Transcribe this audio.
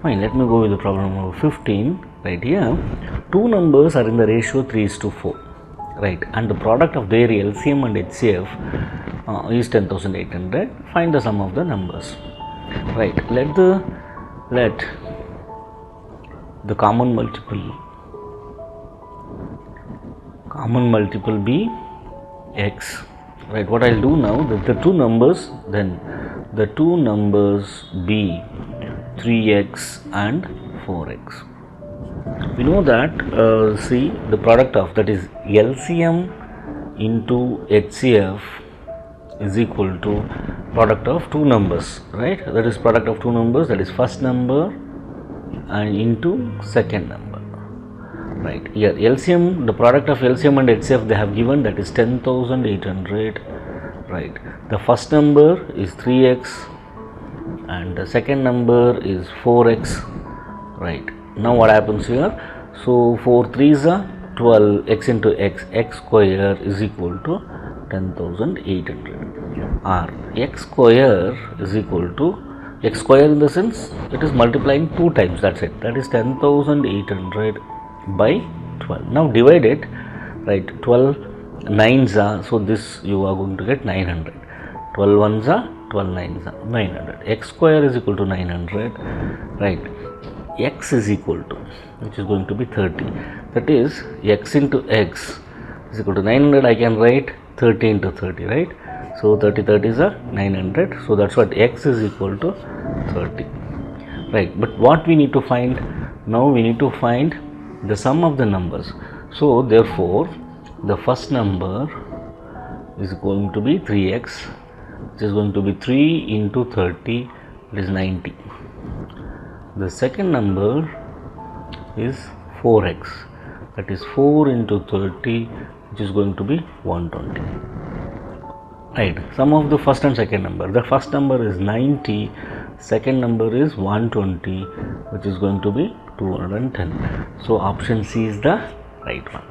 Fine, let me go with the problem number 15. Right here, two numbers are in the ratio 3:4, right, and the product of their LCM and HCF is 10,800. Find the sum of the numbers. Right, let the common multiple be x. Right, what I'll do now, the two numbers be 3x and 4x. We know that see, the product of, that is LCM into HCF is equal to product of two numbers, right? That is product of two numbers, that is first number and into second number. Right, here LCM, the product of LCM and HCF they have given, that is 10,800. Right, the first number is 3x and the second number is 4x. Right, now what happens here? So 4 3s are 12, x into x square is equal to 10,800, or x square is equal to, x square in the sense it is multiplying 2 times, that's it, that is 10,800 by 12. Now divide it, right, 12 9s are, so this you are going to get 900, 12 1s are 12 9s are 900, x square is equal to 900, right, x is equal to, which is going to be 30, that is x into x is equal to 900. I can write 30 into 30, right, so 30 30s are 900, so that's what x is equal to 30. Right, but what we need to find now, we need to find the sum of the numbers. So therefore the first number is going to be 3x, which is going to be 3 into 30, it is 90. The second number is 4x, that is 4 into 30, which is going to be 120. Right, sum of the first and second number, the first number is 90, second number is 120, which is going to be 210. So option C is the right one.